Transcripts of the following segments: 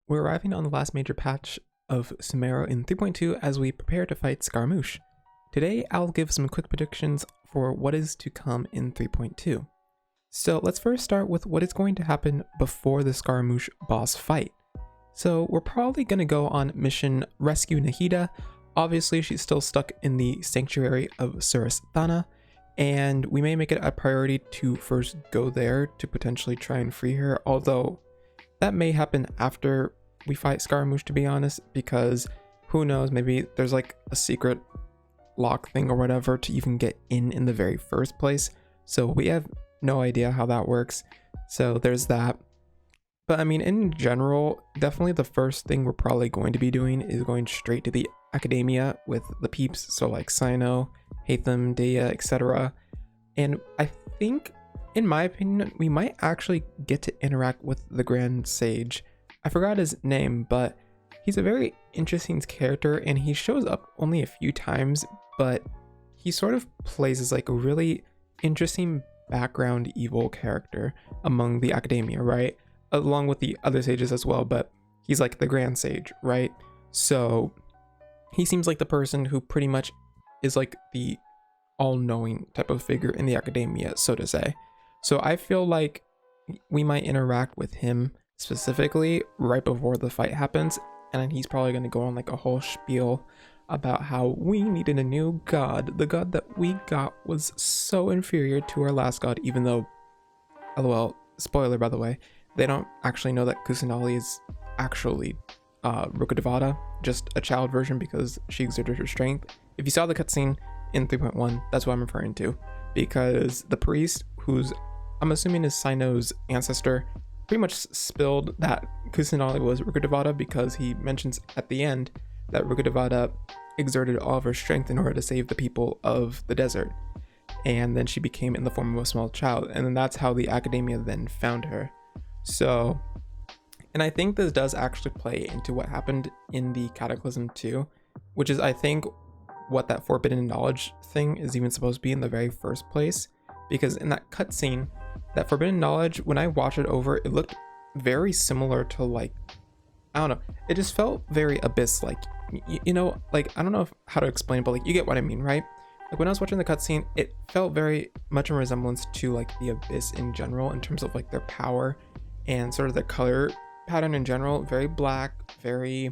We're arriving on the last major patch of Sumeru in 3.2 as we prepare to fight Scaramouche. Today, I'll give some quick predictions for what is to come in 3.2. So let's first start with what is going to happen before the Scaramouche boss fight. So we're probably going to go on mission Rescue Nahida. Obviously, she's still stuck in the Sanctuary of Surasthana, and we may make it a priority to first go there to potentially try and free her, although that may happen after we fight Scaramouche, to be honest, because who knows, maybe there's like a secret lock thing or whatever to even get in the very first place. So we have no idea how that works. So there's that. But I mean, in general, definitely the first thing we're probably going to be doing is going straight to the academia with the peeps. So like Sino, Hatham, Dea, etc. And I think, in my opinion, we might actually get to interact with the Grand Sage. I forgot his name, but he's a very interesting character and he shows up only a few times, but he sort of plays as like a really interesting background evil character among the academia, right? Along with the other sages as well, but he's like the Grand Sage, right? So he seems like the person who pretty much is like the all-knowing type of figure in the academia, so to say. So I feel like we might interact with him specifically right before the fight happens, and then he's probably going to go on like a whole spiel about how we needed a new god. The god that we got was so inferior to our last god, even though, lol, spoiler by the way, they don't actually know that Kusanali is actually Rukkhadevata, just a child version because she exerted her strength. If you saw the cutscene in 3.1, that's what I'm referring to, because the priest, who's I'm assuming is Sino's ancestor, pretty much spilled that Kusanali was Rukkhadevata because he mentions at the end that Rukkhadevata exerted all of her strength in order to save the people of the desert, and then she became in the form of a small child, and then that's how the academia then found her. So, and I think this does actually play into what happened in the Cataclysm too, which is I think what that forbidden knowledge thing is even supposed to be in the very first place, because in that cutscene, that forbidden knowledge, when I watched it over, it looked very similar to like, I don't know, it just felt very Abyss like, you know, like I don't know how to explain, but like you get what I mean, right? Like when I was watching the cutscene, it felt very much in resemblance to like the Abyss in general in terms of like their power and sort of the color pattern in general, very black, very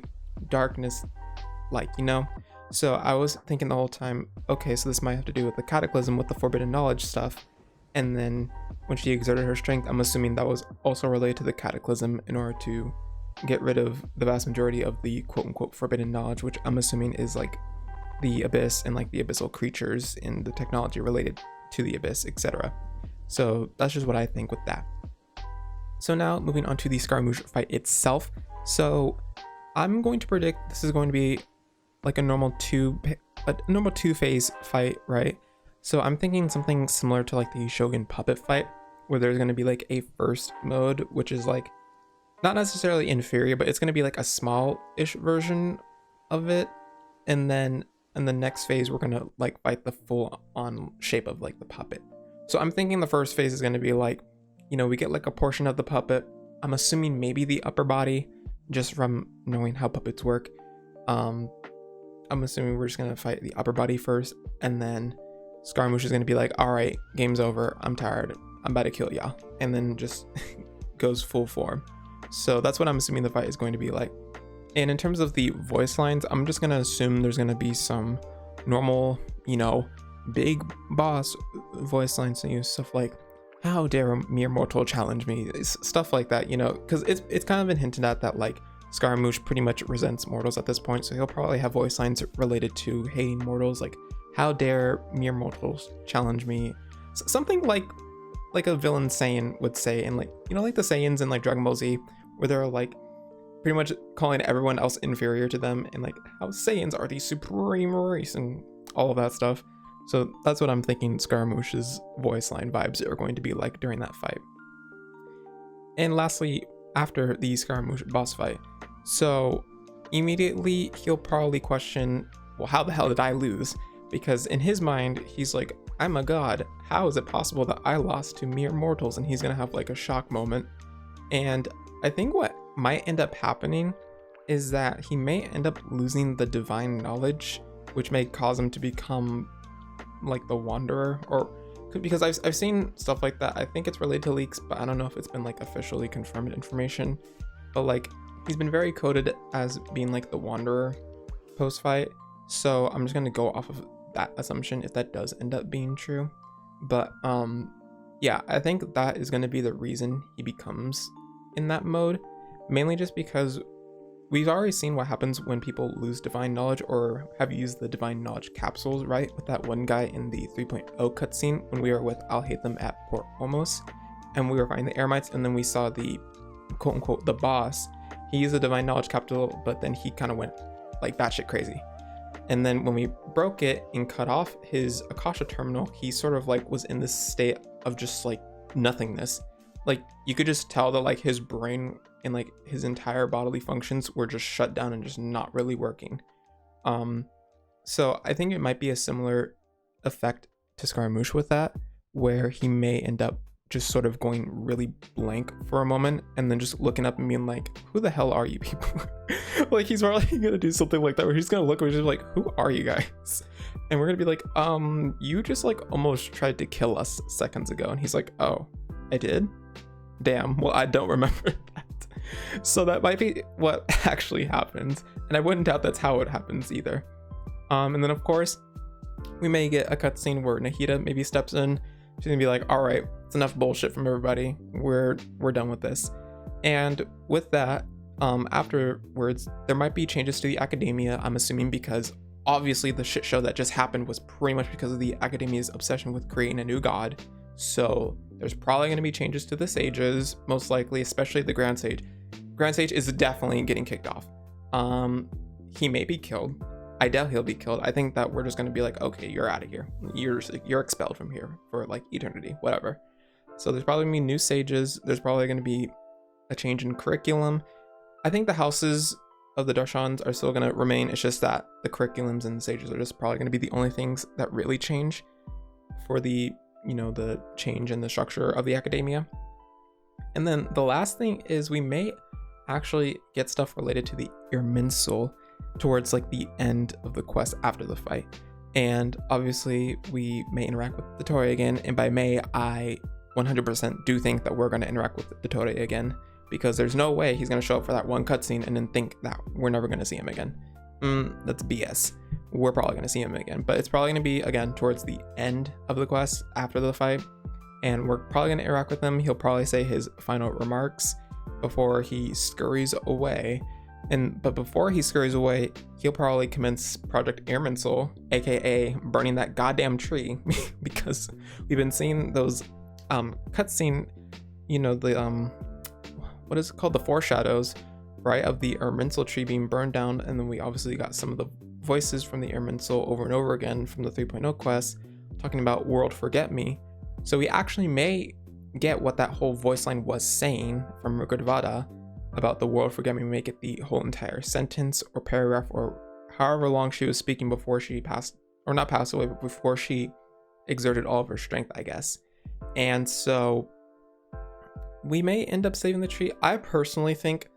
darkness like, you know. So I was thinking the whole time, okay, so this might have to do with the Cataclysm with the forbidden knowledge stuff, and then when she exerted her strength, I'm assuming that was also related to the Cataclysm in order to get rid of the vast majority of the quote-unquote forbidden knowledge, which I'm assuming is like the Abyss and like the abyssal creatures in the technology related to the Abyss, etc. So that's just what I think with that. So now moving on to the Scaramouche fight itself. So I'm going to predict this is going to be like a normal two phase fight, right? So I'm thinking something similar to like the Shogun puppet fight, where there's going to be like a first mode, which is like not necessarily inferior, but it's going to be like a small-ish version of it. And then in the next phase, we're going to like fight the full-on shape of like the puppet. So I'm thinking the first phase is going to be like, you know, we get like a portion of the puppet. I'm assuming maybe the upper body, just from knowing how puppets work. I'm assuming we're just going to fight the upper body first, and then Scaramouche is going to be like, all right, game's over. I'm tired. I'm about to kill y'all. And then just goes full form. So that's what I'm assuming the fight is going to be like. And in terms of the voice lines, I'm just going to assume there's going to be some normal, you know, big boss voice lines to use, stuff like, how dare a mere mortal challenge me? Stuff like that, you know, because it's kind of been hinted at that like Scaramouche pretty much resents mortals at this point, so he'll probably have voice lines related to hating mortals, like, how dare mere mortals challenge me? Something like a villain Saiyan would say, and like, you know, like the Saiyans in like Dragon Ball Z, where they're like pretty much calling everyone else inferior to them, and like how Saiyans are the supreme race and all of that stuff. So that's what I'm thinking Scaramouche's voice line vibes are going to be like during that fight. And lastly, after the Scaramouche boss fight, so immediately he'll probably question, well, how the hell did I lose? Because in his mind, he's like, I'm a god. How is it possible that I lost to mere mortals? And he's gonna have like a shock moment. And I think what might end up happening is that he may end up losing the divine knowledge, which may cause him to become like the Wanderer, or because I've seen stuff like that. I think it's related to leaks, but I don't know if it's been like officially confirmed information. But like he's been very coded as being like the Wanderer post-fight, so I'm just gonna go off of that assumption if that does end up being true. But yeah, I think that is gonna be the reason he becomes in that mode, mainly just because we've already seen what happens when people lose divine knowledge or have used the divine knowledge capsules, right? With that one guy in the 3.0 cutscene when we were with Al-Haytham at Port Homos and we were fighting the Eremites, and then we saw the quote unquote the boss. He used a divine knowledge capsule, but then he kind of went like batshit crazy. And then when we broke it and cut off his Akasha terminal, he sort of like was in this state of just like nothingness. Like you could just tell that like his brain and like his entire bodily functions were just shut down and just not really working. So I think it might be a similar effect to Scaramouche with that, where he may end up just sort of going really blank for a moment and then just looking up and being like, who the hell are you people? Like he's probably gonna do something like that where he's gonna look and he's just like, who are you guys? And we're gonna be like, you just like almost tried to kill us seconds ago. And he's like, oh, I did? Damn, well, I don't remember that. So that might be what actually happens, and I wouldn't doubt that's how it happens either. And then of course we may get a cutscene where Nahida maybe steps in. She's gonna be like, all right, it's enough bullshit from everybody, we're done with this. And with that, afterwards there might be changes to the academia, I'm assuming, because obviously the shit show that just happened was pretty much because of the academia's obsession with creating a new god. So there's probably going to be changes to the sages, most likely, especially the Grand Sage. Grand Sage is definitely getting kicked off. He may be killed. I doubt he'll be killed. I think that we're just going to be like, okay, you're out of here. You're expelled from here for like eternity, whatever. So there's probably going to be new sages. There's probably going to be a change in curriculum. I think the houses of the Darshans are still going to remain. It's just that the curriculums and the sages are just probably going to be the only things that really change for the, you know, the change in the structure of the academia. And then the last thing is we may actually get stuff related to the Irminsul towards like the end of the quest after the fight. And obviously we may interact with Dottore again, and by may I 100% do think that we're going to interact with Dottore again, because there's no way he's going to show up for that one cutscene and then think that we're never going to see him again. That's BS. We're probably going to see him again, but it's probably going to be again towards the end of the quest after the fight, and we're probably going to interact with him. He'll probably say his final remarks before he scurries away, but before he scurries away, he'll probably commence Project Irminsul, aka burning that goddamn tree, because we've been seeing those cutscene, you know, the what is it called, the foreshadows, right, of the Irminsul tree being burned down. And then we obviously got some of the voices from the Irminsul over and over again from the 3.0 quest talking about World Forget Me. So we actually may get what that whole voice line was saying from Rugurvada about the World Forget Me, make it the whole entire sentence or paragraph or however long she was speaking before she passed, or not passed away, but before she exerted all of her strength, I guess. And so we may end up saving the tree. I personally think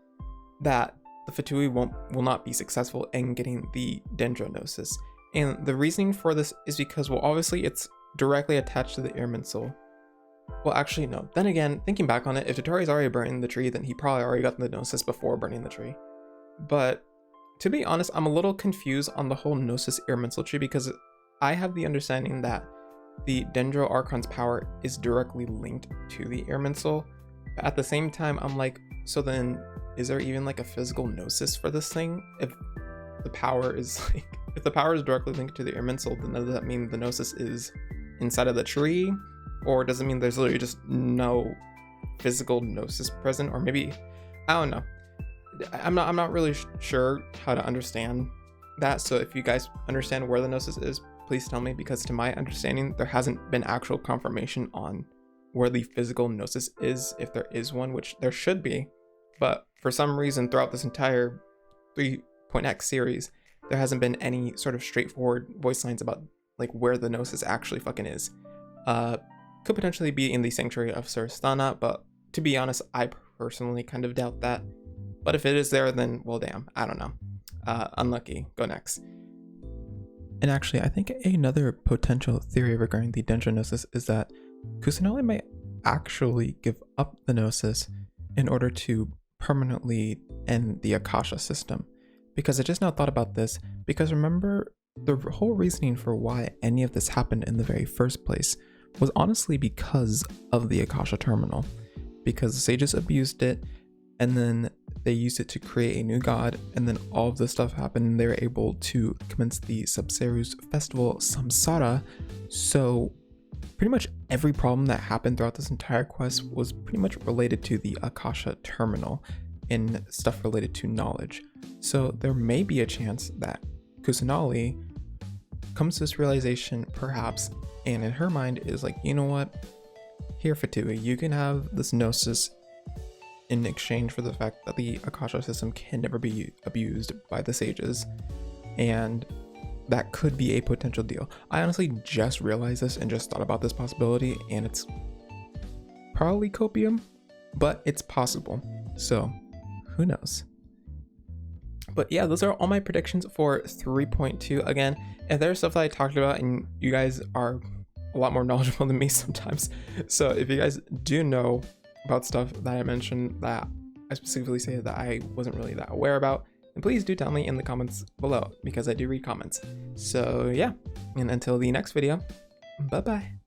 that the Fatui will not be successful in getting the Dendronosis. And the reasoning for this is because, well, obviously it's directly attached to the Irminsul. Well, actually, no. Then again, thinking back on it, if Dottore's already burning the tree, then he probably already got the Gnosis before burning the tree. But to be honest, I'm a little confused on the whole Gnosis Irminsul tree, because I have the understanding that the Dendro Archon's power is directly linked to the Irminsul. But at the same time, I'm like, so then is there even like a physical Gnosis for this thing? If the power is like, if the power is directly linked to the Irminsul, then does that mean the Gnosis is inside of the tree? Or does it mean there's literally just no physical Gnosis present? Or maybe, I don't know. I'm not really sure how to understand that. So if you guys understand where the Gnosis is, please tell me, because to my understanding, there hasn't been actual confirmation on where the physical Gnosis is, if there is one, which there should be. But for some reason, throughout this entire 3.x series, there hasn't been any sort of straightforward voice lines about like where the Gnosis actually fucking is. Could potentially be in the Sanctuary of Surstana, but to be honest, I personally kind of doubt that. But if it is there, then, well, damn, I don't know. Unlucky. Go next. And actually, I think another potential theory regarding the Dendro Gnosis is that Kusanali might actually give up the Gnosis in order to permanently end the Akasha system. Because I just now thought about this, because remember, the whole reasoning for why any of this happened in the very first place was honestly because of the Akasha terminal. Because the sages abused it, and then they used it to create a new god, and then all of this stuff happened, and they were able to commence the Sabseru's festival Samsara. So pretty much every problem that happened throughout this entire quest was pretty much related to the Akasha terminal and stuff related to knowledge. So there may be a chance that Kusanali comes to this realization perhaps, and in her mind is like, you know what, here Fatui, you can have this Gnosis in exchange for the fact that the Akasha system can never be abused by the sages, and that could be a potential deal. I honestly just realized this and just thought about this possibility, and it's probably copium, but it's possible, so who knows. But yeah, those are all my predictions for 3.2. Again, if there's stuff that I talked about and you guys are a lot more knowledgeable than me sometimes, so if you guys do know about stuff that I mentioned that I specifically say that I wasn't really that aware about, then please do tell me in the comments below, because I do read comments. So yeah, and until the next video, bye bye.